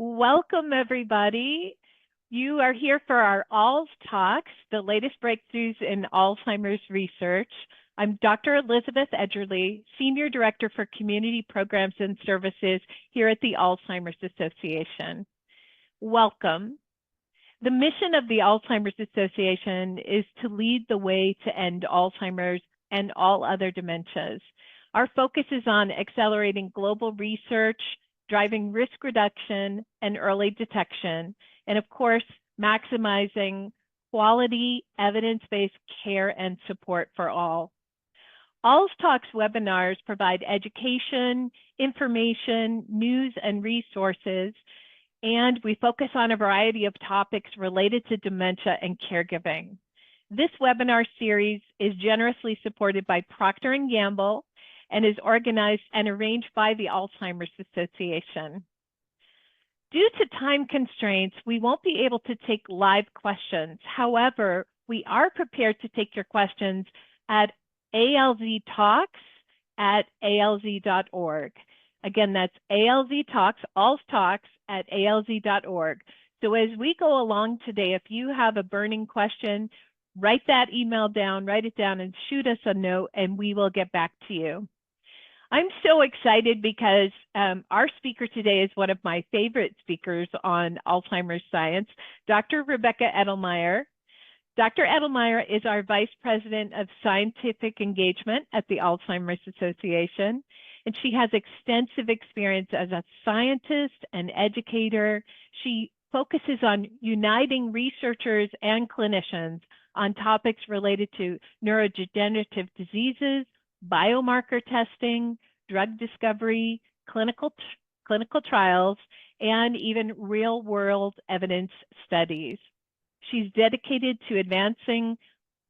Welcome, everybody. You are here for our ALZ Talks, the latest breakthroughs in Alzheimer's research. I'm Dr. Elizabeth Edgerly, Senior Director for Community Programs and Services here at the Alzheimer's Association. Welcome. The mission of the Alzheimer's Association is to lead the way to end Alzheimer's and all other dementias. Our focus is on accelerating global research, driving risk reduction and early detection, and of course, maximizing quality, evidence-based care and support for all. ALZ Talks webinars provide education, information, news, and resources, and we focus on a variety of topics related to dementia and caregiving. This webinar series is generously supported by Procter Gamble and is organized and arranged by the Alzheimer's Association. Due to time constraints, we won't be able to take live questions. However, we are prepared to take your questions at alztalks@alz.org. Again, that's ALZ Talks, ALZ Talks at alz.org. So as we go along today, if you have a burning question, write that email down, write it down and shoot us a note and we will get back to you. I'm so excited because our speaker today is one of my favorite speakers on Alzheimer's science, Dr. Rebecca Edelmeyer. Dr. Edelmeyer is our Vice President of Scientific Engagement at the Alzheimer's Association, and she has extensive experience as a scientist and educator. She focuses on uniting researchers and clinicians on topics related to neurodegenerative diseases, biomarker testing, drug discovery, clinical trials, and even real-world evidence studies. She's dedicated to advancing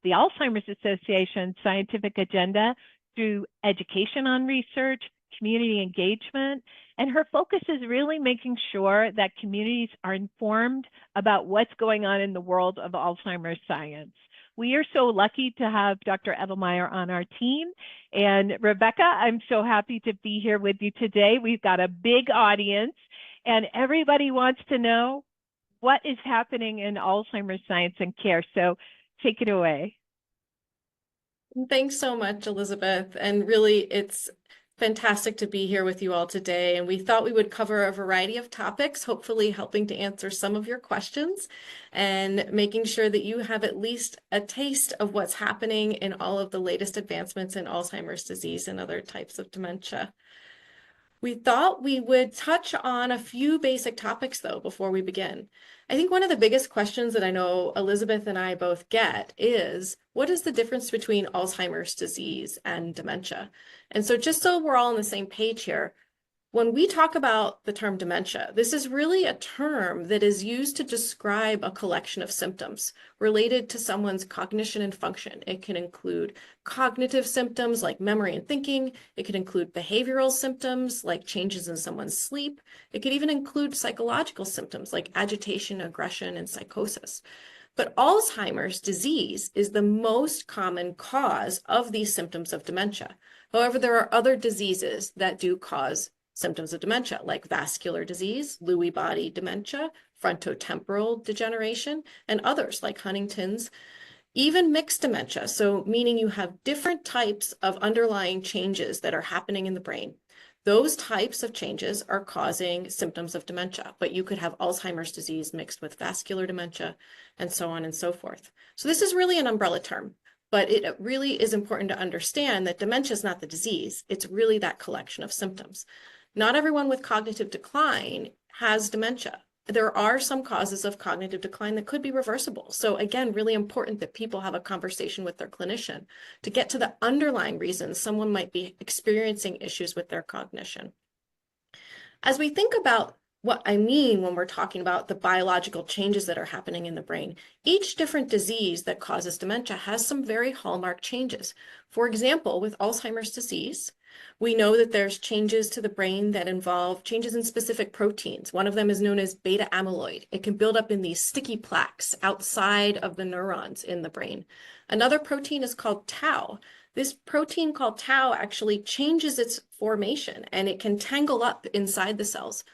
the Alzheimer's Association's scientific agenda through education on research, community engagement, and her focus is really making sure that communities are informed about what's going on in the world of Alzheimer's science. We are so lucky to have Dr. Edelmeyer on our team. And Rebecca, I'm so happy to be here with you today. We've got a big audience and everybody wants to know what is happening in Alzheimer's science and care. So take it away. Thanks so much, Elizabeth. And really, it's fantastic to be here with you all today. And we thought we would cover a variety of topics, hopefully helping to answer some of your questions and making sure that you have at least a taste of what's happening in all of the latest advancements in Alzheimer's disease and other types of dementia. We thought we would touch on a few basic topics, though, before we begin. I think one of the biggest questions that I know Elizabeth and I both get is, what is the difference between Alzheimer's disease and dementia? And so just so we're all on the same page here, when we talk about the term dementia, this is really a term that is used to describe a collection of symptoms related to someone's cognition and function. It can include cognitive symptoms like memory and thinking. It could include behavioral symptoms like changes in someone's sleep. It could even include psychological symptoms like agitation, aggression, and psychosis. But Alzheimer's disease is the most common cause of these symptoms of dementia. However, there are other diseases that do cause symptoms of dementia, like vascular disease, Lewy body dementia, frontotemporal degeneration, and others like Huntington's, even mixed dementia, so meaning you have different types of underlying changes that are happening in the brain. Those types of changes are causing symptoms of dementia, but you could have Alzheimer's disease mixed with vascular dementia, and so on and so forth. So this is really an umbrella term, but it really is important to understand that dementia is not the disease. It's really that collection of symptoms. Not everyone with cognitive decline has dementia. There are some causes of cognitive decline that could be reversible. So again, really important that people have a conversation with their clinician to get to the underlying reasons someone might be experiencing issues with their cognition. As we think about what I mean when we're talking about the biological changes that are happening in the brain, each different disease that causes dementia has some very hallmark changes. For example, with Alzheimer's disease, we know that there's changes to the brain that involve changes in specific proteins. One of them is known as beta amyloid. It can build up in these sticky plaques outside of the neurons in the brain. Another protein is called tau. This protein called tau actually changes its formation and it can tangle up inside the cells.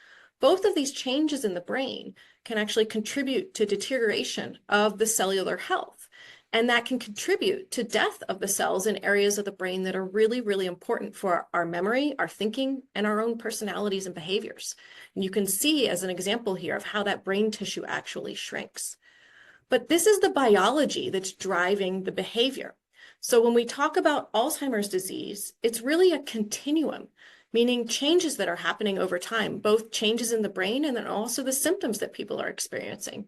Both of these changes in the brain can actually contribute to deterioration of the cellular health. And that can contribute to death of the cells in areas of the brain that are really, really important for our memory, our thinking, and our own personalities and behaviors. And you can see as an example here of how that brain tissue actually shrinks. But this is the biology that's driving the behavior. So when we talk about Alzheimer's disease, it's really a continuum, meaning changes that are happening over time, both changes in the brain and then also the symptoms that people are experiencing.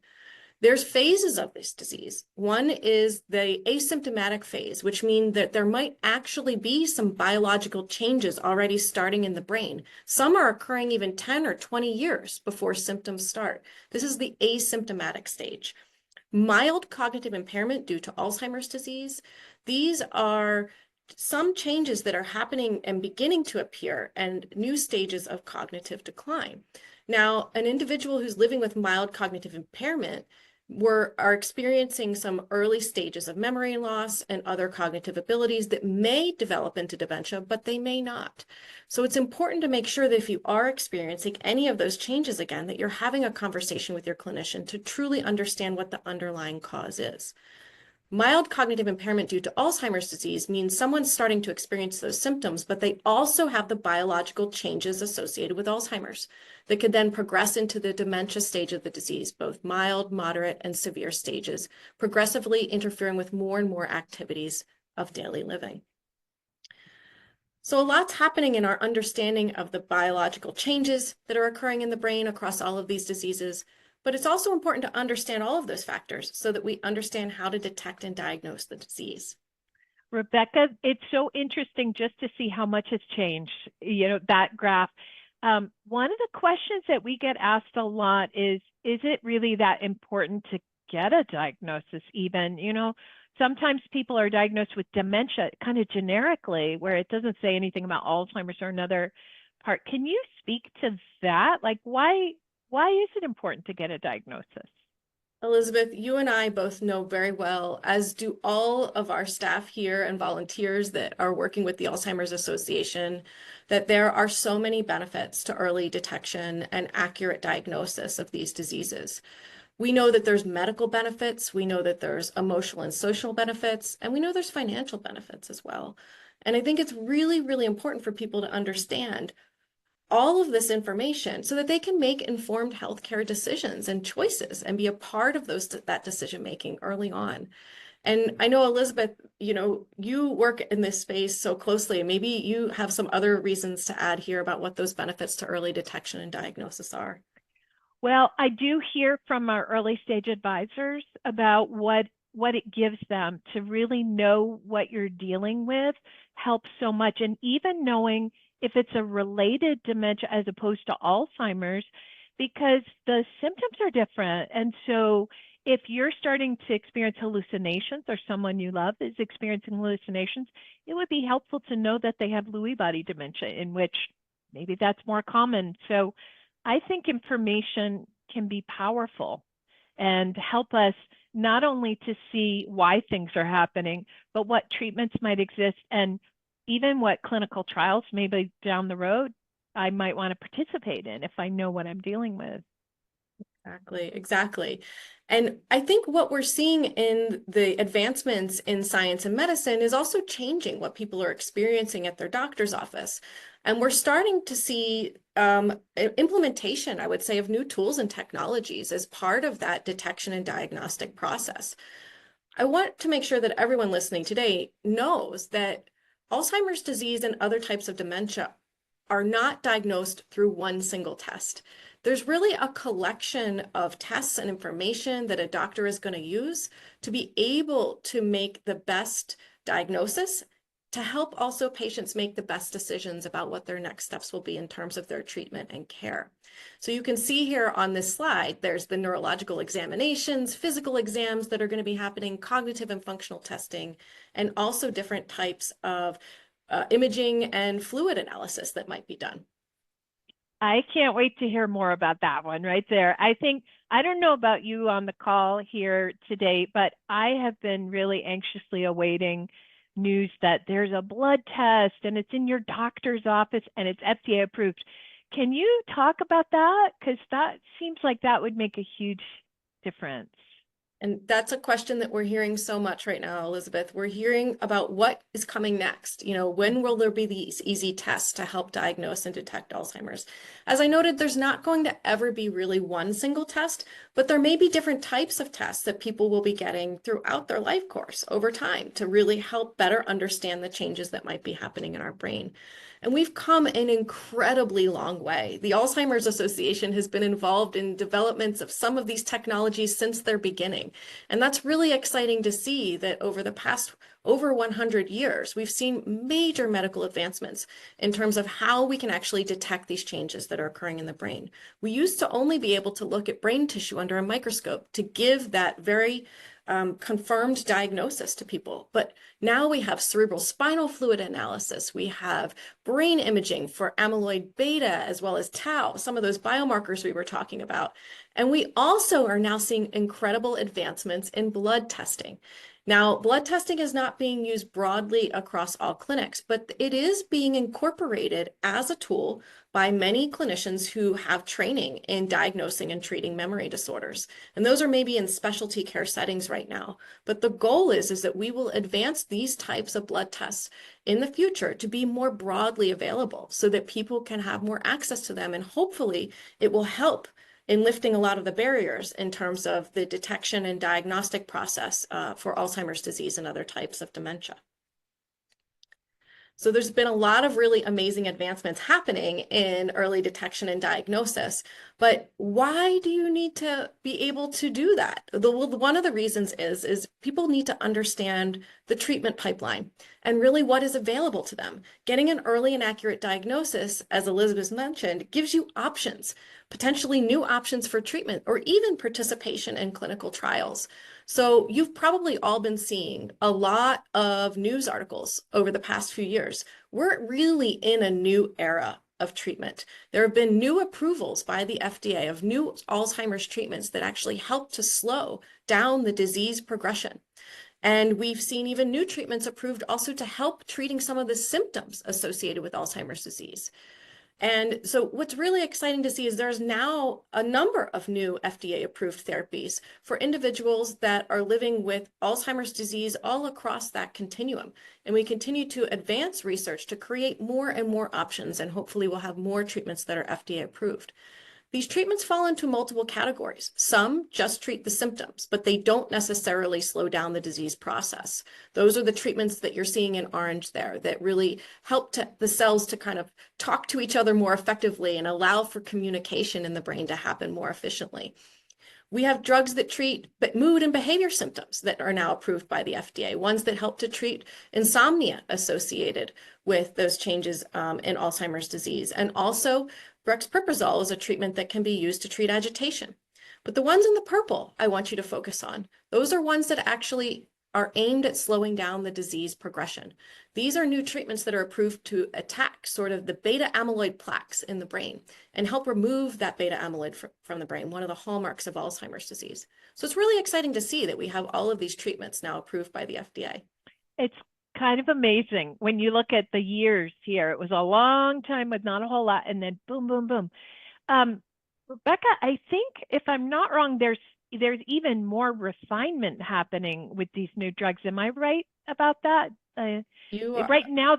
There's phases of this disease. One is the asymptomatic phase, which means that there might actually be some biological changes already starting in the brain. Some are occurring even 10 or 20 years before symptoms start. This is the asymptomatic stage. Mild cognitive impairment due to Alzheimer's disease. These are some changes that are happening and beginning to appear and new stages of cognitive decline. Now, an individual who's living with mild cognitive impairment are experiencing some early stages of memory loss and other cognitive abilities that may develop into dementia, but they may not. So it's important to make sure that if you are experiencing any of those changes again, that you're having a conversation with your clinician to truly understand what the underlying cause is. Mild cognitive impairment due to Alzheimer's disease means someone's starting to experience those symptoms, but they also have the biological changes associated with Alzheimer's that could then progress into the dementia stage of the disease, both mild, moderate, and severe stages, progressively interfering with more and more activities of daily living. So a lot's happening in our understanding of the biological changes that are occurring in the brain across all of these diseases. But it's also important to understand all of those factors so that we understand how to detect and diagnose the disease. Rebecca, it's so interesting just to see how much has changed, that graph. One of the questions that we get asked a lot is it really that important to get a diagnosis even? Sometimes people are diagnosed with dementia kind of generically, where it doesn't say anything about Alzheimer's or another part. Can you speak to that? Like, why is it important to get a diagnosis? Elizabeth, you and I both know very well, as do all of our staff here and volunteers that are working with the Alzheimer's Association, that there are so many benefits to early detection and accurate diagnosis of these diseases. We know that there's medical benefits, we know that there's emotional and social benefits, and we know there's financial benefits as well. And I think it's really, really important for people to understand all of this information so that they can make informed healthcare decisions and choices and be a part of that decision making early on. And I know, Elizabeth, you work in this space so closely, and maybe you have some other reasons to add here about what those benefits to early detection and diagnosis are. Well, I do hear from our early stage advisors about what it gives them to really know what you're dealing with helps so much. And even knowing if it's a related dementia as opposed to Alzheimer's, because the symptoms are different. And so if you're starting to experience hallucinations or someone you love is experiencing hallucinations, it would be helpful to know that they have Lewy body dementia, in which maybe that's more common. So I think information can be powerful and help us not only to see why things are happening, but what treatments might exist and even what clinical trials maybe down the road I might want to participate in if I know what I'm dealing with. Exactly. And I think what we're seeing in the advancements in science and medicine is also changing what people are experiencing at their doctor's office. And we're starting to see implementation, I would say, of new tools and technologies as part of that detection and diagnostic process. I want to make sure that everyone listening today knows that Alzheimer's disease and other types of dementia are not diagnosed through one single test. There's really a collection of tests and information that a doctor is going to use to be able to make the best diagnosis, to help also patients make the best decisions about what their next steps will be in terms of their treatment and care. So you can see here on this slide, there's the neurological examinations, physical exams that are going to be happening, cognitive and functional testing, and also different types of imaging and fluid analysis that might be done. I can't wait to hear more about that one right there. I don't know about you on the call here today, but I have been really anxiously awaiting news that there's a blood test and it's in your doctor's office and it's FDA approved. Can you talk about that? Because that seems like that would make a huge difference. And that's a question that we're hearing so much right now, Elizabeth. We're hearing about what is coming next. You know, when will there be these easy tests to help diagnose and detect Alzheimer's? As I noted, there's not going to ever be really one single test, but there may be different types of tests that people will be getting throughout their life course over time to really help better understand the changes that might be happening in our brain. And we've come an incredibly long way. The Alzheimer's Association has been involved in developments of some of these technologies since their beginning. And that's really exciting to see that over the past over 100 years, we've seen major medical advancements in terms of how we can actually detect these changes that are occurring in the brain. We used to only be able to look at brain tissue under a microscope to give that very confirmed diagnosis to people. But now we have cerebral spinal fluid analysis. We have brain imaging for amyloid beta as well as tau, some of those biomarkers we were talking about. And we also are now seeing incredible advancements in blood testing. Now, blood testing is not being used broadly across all clinics, but it is being incorporated as a tool by many clinicians who have training in diagnosing and treating memory disorders. And those are maybe in specialty care settings right now. But the goal is that we will advance these types of blood tests in the future to be more broadly available so that people can have more access to them. And hopefully it will help in lifting a lot of the barriers in terms of the detection and diagnostic process for Alzheimer's disease and other types of dementia. So there's been a lot of really amazing advancements happening in early detection and diagnosis, but why do you need to be able to do that? One of the reasons is people need to understand the treatment pipeline and really what is available to them. Getting an early and accurate diagnosis, as Elizabeth mentioned, gives you options, potentially new options for treatment or even participation in clinical trials. So you've probably all been seeing a lot of news articles over the past few years. We're really in a new era of treatment. There have been new approvals by the FDA of new Alzheimer's treatments that actually help to slow down the disease progression. And we've seen even new treatments approved also to help treating some of the symptoms associated with Alzheimer's disease. And so what's really exciting to see is there's now a number of new FDA-approved therapies for individuals that are living with Alzheimer's disease all across that continuum. And we continue to advance research to create more and more options, and hopefully we'll have more treatments that are FDA-approved. These treatments fall into multiple categories. Some just treat the symptoms, but they don't necessarily slow down the disease process. Those are the treatments that you're seeing in orange there that really help the cells to kind of talk to each other more effectively and allow for communication in the brain to happen more efficiently. We have drugs that treat mood and behavior symptoms that are now approved by the FDA, ones that help to treat insomnia associated with those changes in Alzheimer's disease. And also, brexpiprazole is a treatment that can be used to treat agitation. But the ones in the purple I want you to focus on, those are ones that actually are aimed at slowing down the disease progression. These are new treatments that are approved to attack sort of the beta amyloid plaques in the brain and help remove that beta amyloid from the brain, one of the hallmarks of Alzheimer's disease. So it's really exciting to see that we have all of these treatments now approved by the FDA. It's kind of amazing when you look at the years here. It was a long time with not a whole lot, and then boom, boom, boom. Rebecca, I think if I'm not wrong, there's even more refinement happening with these new drugs. Am I right about that? You are. Right now,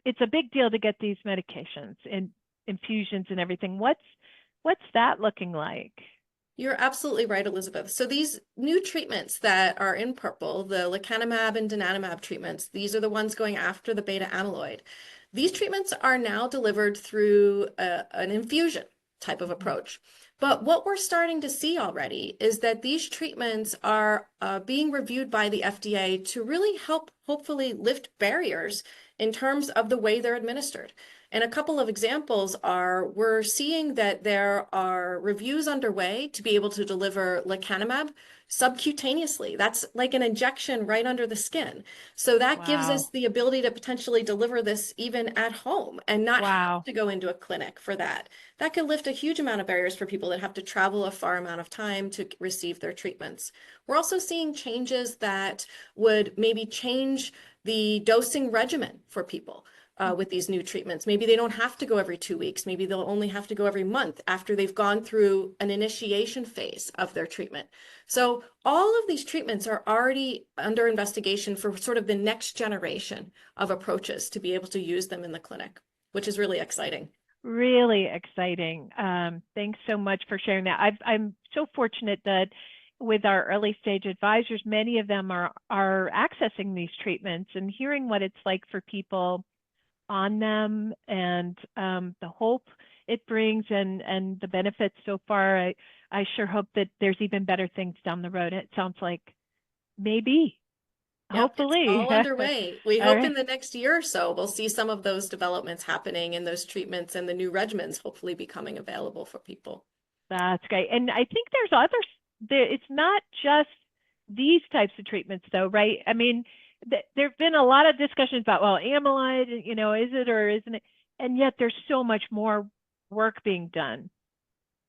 it's a big deal to get these medications and infusions and everything. What's that looking like? You're absolutely right, Elizabeth. So these new treatments that are in purple, the lecanemab and donanemab treatments, these are the ones going after the beta amyloid. These treatments are now delivered through an infusion type of approach. But what we're starting to see already is that these treatments are being reviewed by the FDA to really help hopefully lift barriers in terms of the way they're administered. And a couple of examples are, we're seeing that there are reviews underway to be able to deliver lecanemab subcutaneously. That's like an injection right under the skin. So that gives us the ability to potentially deliver this even at home and not have to go into a clinic for that. That could lift a huge amount of barriers for people that have to travel a far amount of time to receive their treatments. We're also seeing changes that would maybe change the dosing regimen for people. with these new treatments. Maybe they don't have to go every 2 weeks. Maybe they'll only have to go every month after they've gone through an initiation phase of their treatment. So all of these treatments are already under investigation for sort of the next generation of approaches to be able to use them in the clinic, which is really exciting. Really exciting. Thanks so much for sharing that. I'm so fortunate that with our early stage advisors, many of them are accessing these treatments, and hearing what it's like for people on them, and the hope it brings, and the benefits so far. I sure hope that there's even better things down the road. It sounds like maybe. Yep, Hopefully. it's all underway. We All hope right. in the next year or so, we'll see some of those developments happening, and those treatments and the new regimens hopefully becoming available for people. That's great. And I think there's others there. It's not just these types of treatments though, right? I mean, there've been a lot of discussions about, well, amyloid, you know, is it or isn't it? And yet there's so much more work being done.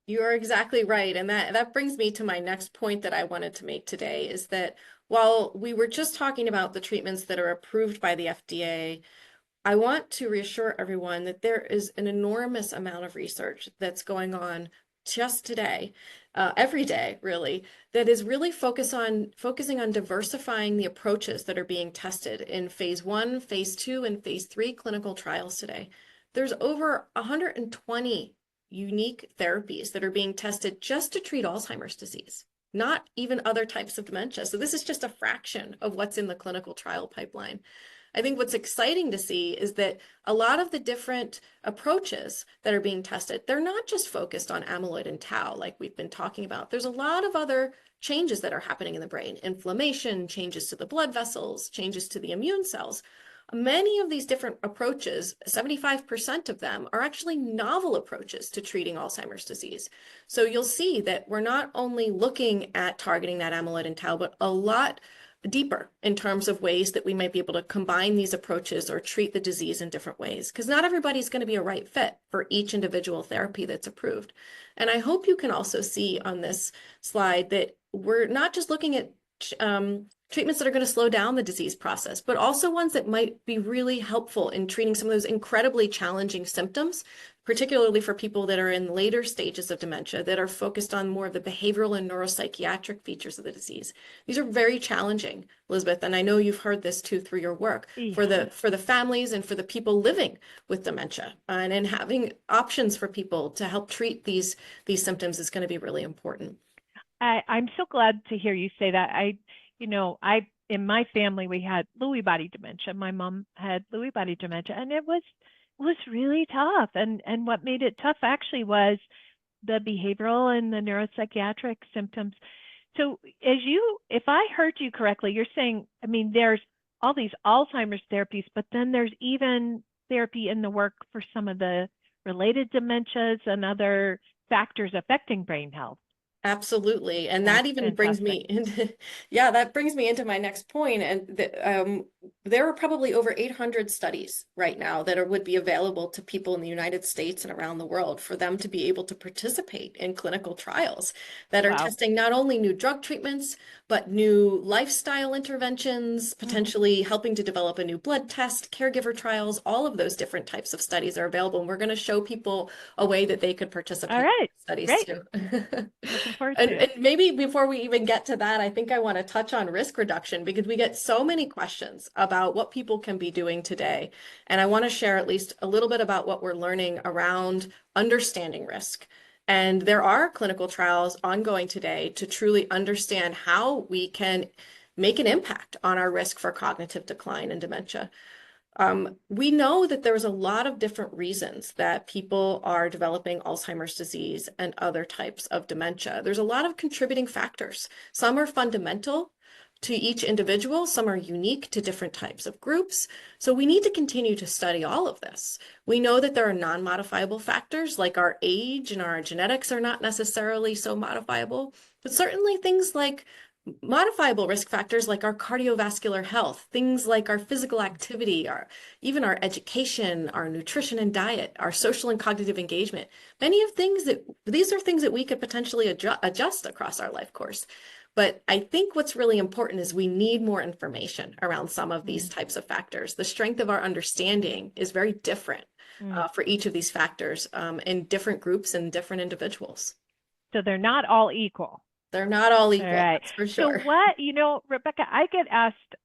You are exactly right. And that brings me to my next point that I wanted to make today, is that while we were just talking about the treatments that are approved by the FDA, I want to reassure everyone that there is an enormous amount of research that's going on just today, every day, really, that is really focusing on diversifying the approaches that are being tested in phase 1, phase 2, and phase 3 clinical trials today. There's over 120 unique therapies that are being tested just to treat Alzheimer's disease, not even other types of dementia. So this is just a fraction of what's in the clinical trial pipeline. I think what's exciting to see is that a lot of the different approaches that are being tested, they're not just focused on amyloid and tau like we've been talking about. There's a lot of other changes that are happening in the brain: inflammation, changes to the blood vessels, changes to the immune cells. Many of these different approaches, 75% of them, are actually novel approaches to treating Alzheimer's disease. So you'll see that we're not only looking at targeting that amyloid and tau, but a lot deeper in terms of ways that we might be able to combine these approaches or treat the disease in different ways, because not everybody's going to be a right fit for each individual therapy that's approved. And I hope you can also see on this slide that we're not just looking at treatments that are going to slow down the disease process, but also ones that might be really helpful in treating some of those incredibly challenging symptoms, particularly for people that are in later stages of dementia that are focused on more of the behavioral and neuropsychiatric features of the disease. These are very challenging, Elizabeth, and I know you've heard this too through your work, for the families and for the people living with dementia, and having options for people to help treat these symptoms is going to be really important. I'm so glad to hear you say that. In my family, we had Lewy body dementia. My mom had Lewy body dementia, and it was really tough. And what made it tough actually was the behavioral and the neuropsychiatric symptoms. So if I heard you correctly, you're saying, I mean, there's all these Alzheimer's therapies, but then there's even therapy in the work for some of the related dementias and other factors affecting brain health. Absolutely. And that even brings me into, that brings me into my next point. And there are probably over 800 studies right now that would be available to people in the United States and around the world for them to be able to participate in clinical trials that are testing not only new drug treatments, but new lifestyle interventions, potentially helping to develop a new blood test, caregiver trials. All of those different types of studies are available. And we're going to show people a way that they could participate in studies too. And maybe before we even get to that, I think I want to touch on risk reduction, because we get so many questions about what people can be doing today. And I want to share at least a little bit about what we're learning around understanding risk. And there are clinical trials ongoing today to truly understand how we can make an impact on our risk for cognitive decline and dementia. We know that there's a lot of different reasons that people are developing Alzheimer's disease and other types of dementia. There's a lot of contributing factors. Some are fundamental to each individual, some are unique to different types of groups. So we need to continue to study all of this. We know that there are non-modifiable factors, like our age and our genetics are not necessarily so modifiable, but certainly things like modifiable risk factors like our cardiovascular health, things like our physical activity, even our education, our nutrition and diet, our social and cognitive engagement. These are things that we could potentially adjust across our life course. But I think what's really important is we need more information around some of these Mm, types of factors. The strength of our understanding is very different mm. for each of these factors in different groups and different individuals. So they're not all equal. They're not all All equal, right. that's for So sure. what, Rebecca, I get asked,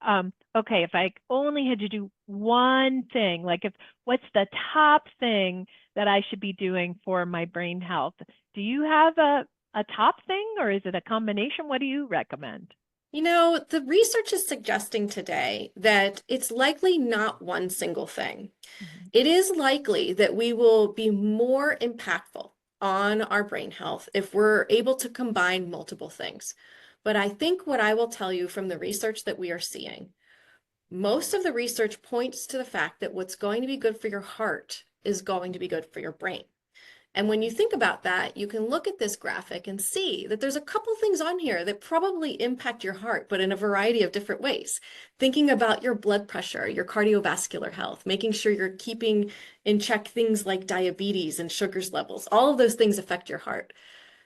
okay, if I only had to do one thing, like what's the top thing that I should be doing for my brain health? Do you have a top thing, or is it a combination? What do you recommend? The research is suggesting today that it's likely not one single thing. Mhm. It is likely that we will be more impactful on our brain health if we're able to combine multiple things. But I think what I will tell you from the research that we are seeing, most of the research points to the fact that what's going to be good for your heart is going to be good for your brain. And when you think about that, you can look at this graphic and see that there's a couple things on here that probably impact your heart, but in a variety of different ways. Thinking about your blood pressure, your cardiovascular health, making sure you're keeping in check things like diabetes and sugars levels. All of those things affect your heart.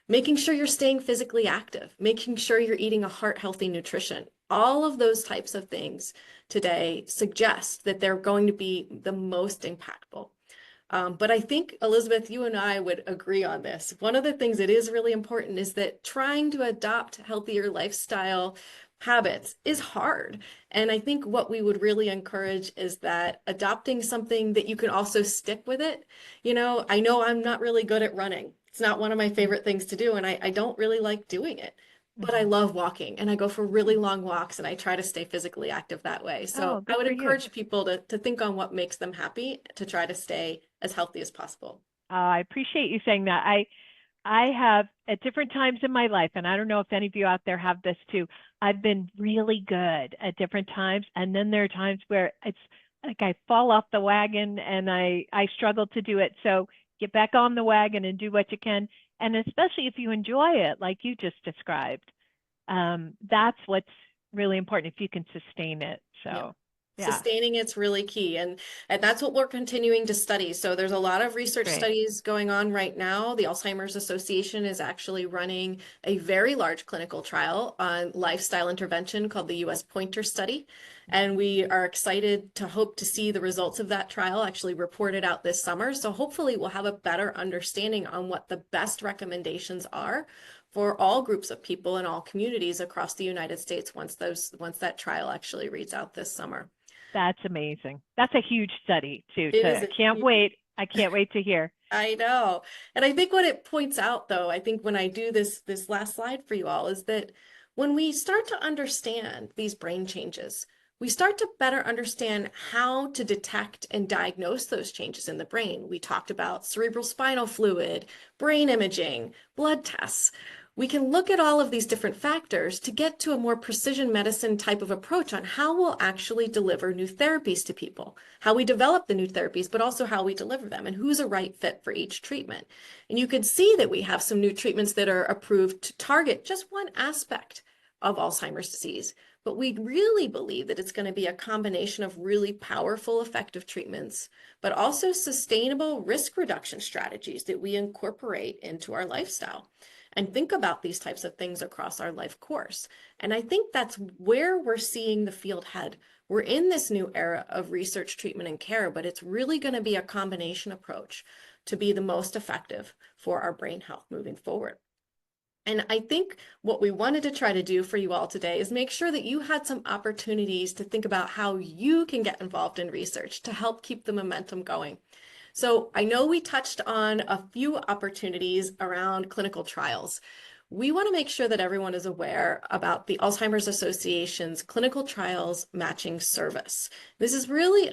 Making sure you're staying physically active, making sure you're eating a heart healthy nutrition. All of those types of things today suggest that they're going to be the most impactful. But I think, Elizabeth, you and I would agree on this. One of the things that is really important is that trying to adopt healthier lifestyle habits is hard. And I think what we would really encourage is that adopting something that you can also stick with it. I know I'm not really good at running. It's not one of my Mm, favorite things to do, and I don't really like doing it. But I mhm. love walking and I go for really long walks and I try to stay physically active that way. Oh, So I good would for you. encourage people to think on what makes them happy to try to stay as healthy as possible. I appreciate you saying that. I have at different times in my life, and I don't know if any of you out there have this too. I've been really good at different times, and then there are times where it's like I fall off the wagon and I struggle to do it. So get back on the wagon and do what you can, and especially if you enjoy it, like you just described. That's what's really important if you can sustain it. Yeah. So yeah, Sustaining it's really key. And that's what we're continuing to study. So there's a lot of research great. studies going on right now. The Alzheimer's Association is actually running a very large clinical trial on lifestyle intervention called the US Pointer Study. And we are excited to hope to see the results of that trial actually reported out this summer. So hopefully we'll have a better understanding on what the best recommendations are for all groups of people in all communities across the United States once that trial actually reads out this summer. That's amazing. That's a huge study too. It is To a can't huge, wait. I can't wait to hear. I know. And I think what it points out though, I think when I do this last slide for you all is that when we start to understand these brain changes, we start to better understand how to detect and diagnose those changes in the brain. We talked about cerebral spinal fluid, brain imaging, blood tests. We can look at all of these different factors to get to a more precision medicine type of approach on how we'll actually deliver new therapies to people, how we develop the new therapies, but also how we deliver them and who's a right fit for each treatment. And you can see that we have some new treatments that are approved to target just one aspect of Alzheimer's disease. But we really believe that it's going to be a combination of really powerful, effective treatments, but also sustainable risk reduction strategies that we incorporate into our lifestyle and think about these types of things across our life course. And I think that's where we're seeing the field head. We're in this new era of research, treatment, and care, but it's really going to be a combination approach to be the most effective for our brain health moving forward. And I think what we wanted to try to do for you all today is make sure that you had some opportunities to think about how you can get involved in research to help keep the momentum going. So I know we touched on a few opportunities around clinical trials. We want to make sure that everyone is aware about the Alzheimer's Association's clinical trials matching service. This is really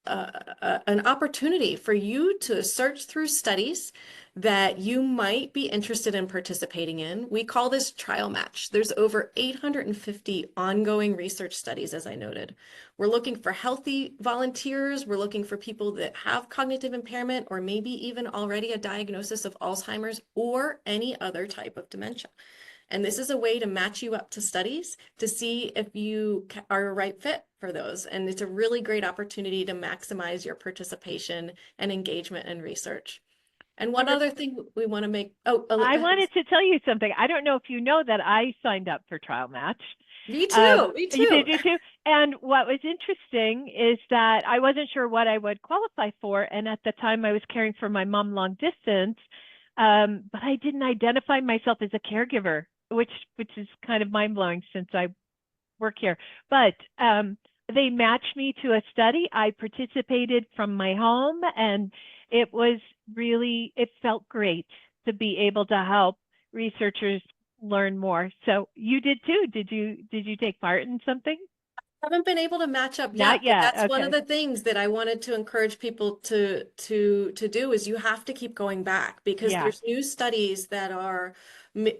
an opportunity for you to search through studies that you might be interested in participating in. We call this trial match. There's over 850 ongoing research studies, as I noted. We're looking for healthy volunteers. We're looking for people that have cognitive impairment or maybe even already a diagnosis of Alzheimer's or any other type of dementia. And this is a way to match you up to studies to see if you are a right fit for those. And it's a really great opportunity to maximize your participation and engagement in research. And one other thing we want to make, oh, I wanted to tell you something. I don't know if you know that I signed up for Trial Match. me too, me You too. did you too? And what was interesting is that I wasn't sure what I would qualify for. And at the time I was caring for my mom long distance, but I didn't identify myself as a caregiver, which is kind of mind blowing since I work here. But they matched me to a study. I participated from my home, and it was really, it felt great to be able to help researchers learn more. So you did too. Did you take part in something? Haven't been able to match up yet, Not but yet. that's one of Okay. the things that I wanted to encourage people to do is you have to keep going back because Yeah. there's new studies that are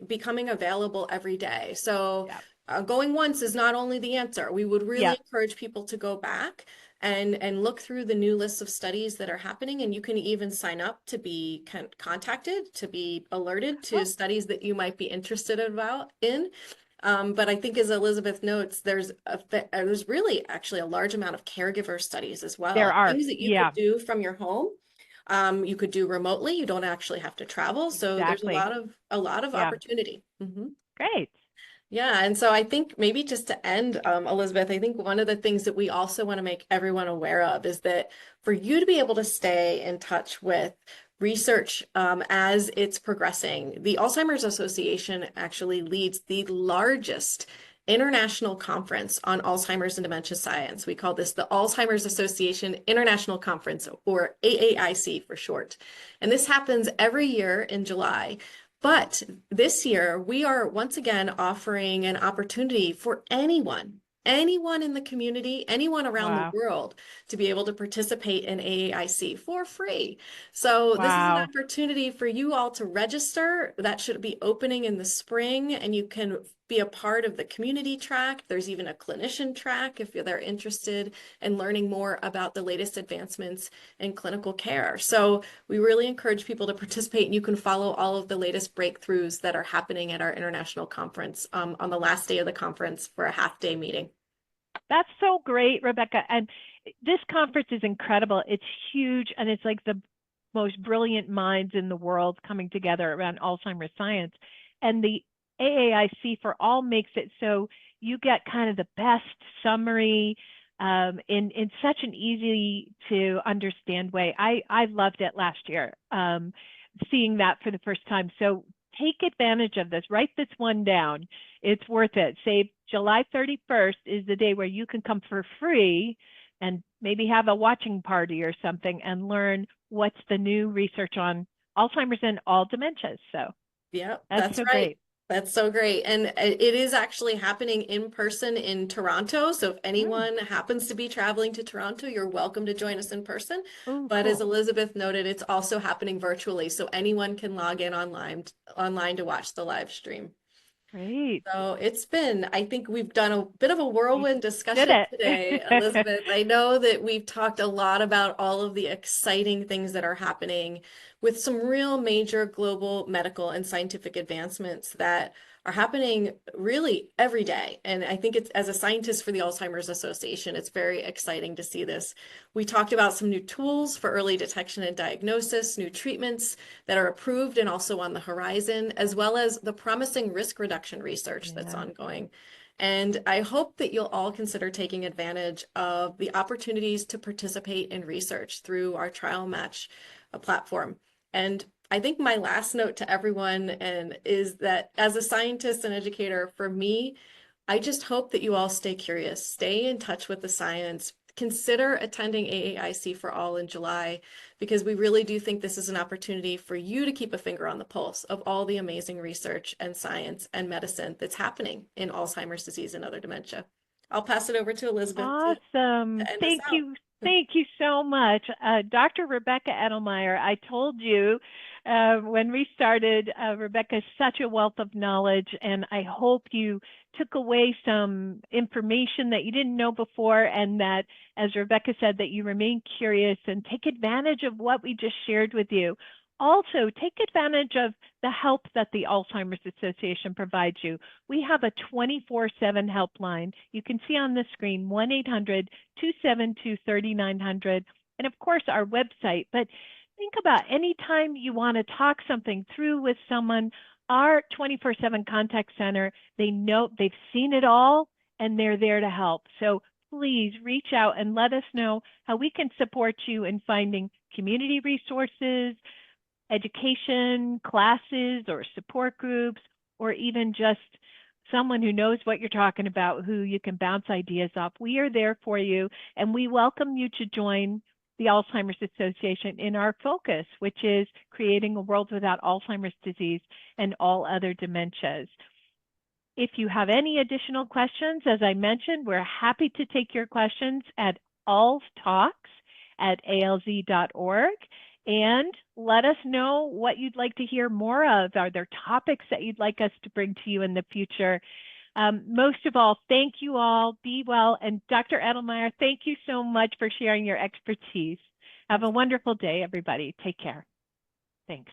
becoming available every day. So Yeah. going once is not only the answer. We would Yeah. really encourage people to go back and look through the new lists of studies that are happening, and you can even sign up to be contacted, to be alerted to Oh, studies that you might be interested in. But I think as Elizabeth notes, there's really actually a large amount of caregiver studies as well, there are. things that you could Yeah. do from your home. You could do remotely. You don't actually have to travel. So there's Exactly. a lot of Yeah. opportunity. Mhm. Great. Yeah, and so I think maybe just to end, Elizabeth, I think one of the things that we also want to make everyone aware of is that for you to be able to stay in touch with research as it's progressing, the Alzheimer's Association actually leads the largest international conference on Alzheimer's and dementia science. We call this the Alzheimer's Association International Conference, or AAIC for short. And this happens every year in July. But this year, we are once again offering an opportunity for anyone in the community, anyone around the Wow. world to be able to participate in AAIC for free. So this is an Wow. opportunity for you all to register. That should be opening in the spring, and you can be a part of the community track. There's even a clinician track if they're interested in learning more about the latest advancements in clinical care. So we really encourage people to participate, and you can follow all of the latest breakthroughs that are happening at our international conference on the last day of the conference for a half-day meeting. That's so great, Rebecca. And this conference is incredible. It's huge, and it's like the most brilliant minds in the world coming together around Alzheimer's science. And the AAIC for All makes it so you get kind of the best summary in such an easy to understand way. I loved it last year, seeing that for the first time. So take advantage of this. Write this one down. It's worth it. Say July 31st is the day where you can come for free and maybe have a watching party or something and learn what's the new research on Alzheimer's and all dementias. So Yeah, that's that's so right. great. That's so great. And it is actually happening in person in Toronto. So if Mm. anyone happens to be traveling to Toronto, you're welcome to join us in person. Oh, But as cool. Elizabeth noted, it's also happening virtually. So anyone can log in online to watch the live stream. Great. So I think we've done a bit of a You whirlwind did discussion today, it. Elizabeth. I know that we've talked a lot about all of the exciting things that are happening with some real major global medical and scientific advancements that are happening really every day. And I think it's, as a scientist for the Alzheimer's Association, it's very exciting to see this. We talked about some new tools for early detection and diagnosis, new treatments that are approved and also on the horizon, as well as the promising risk reduction research that's Yeah. ongoing. And I hope that you'll all consider taking advantage of the opportunities to participate in research through our trial match platform. And I think my last note to everyone is that as a scientist and educator, for me, I just hope that you all stay curious, stay in touch with the science, consider attending AAIC for All in July, because we really do think this is an opportunity for you to keep a finger on the pulse of all the amazing research and science and medicine that's happening in Alzheimer's disease and other dementia. I'll pass it over to Elizabeth Awesome. to end us Thank out. you. Thank you so much. Dr. Rebecca Edelmeyer, I told you when we started, Rebecca is such a wealth of knowledge, and I hope you took away some information that you didn't know before, and that, as Rebecca said, that you remain curious and take advantage of what we just shared with you. Also, take advantage of the help that the Alzheimer's Association provides you. We have a 24/7 helpline. You can see on the screen 1-800-272-3900, and of course our website. But think about anytime you want to talk something through with someone, our 24/7 contact center, they know, they've seen it all, and they're there to help. So please reach out and let us know how we can support you in finding community resources, education, classes, or support groups, or even just someone who knows what you're talking about, who you can bounce ideas off. We are there for you, and we welcome you to join the Alzheimer's Association in our focus, which is creating a world without Alzheimer's disease and all other dementias. If you have any additional questions, as I mentioned, we're happy to take your questions at alztalks@alz.org, and let us know what you'd like to hear more of. Are there topics that you'd like us to bring to you in the future? Most of all, thank you all. Be well. And Dr. Edelmeyer, thank you so much for sharing your expertise. Have a wonderful day, everybody. Take care. Thanks.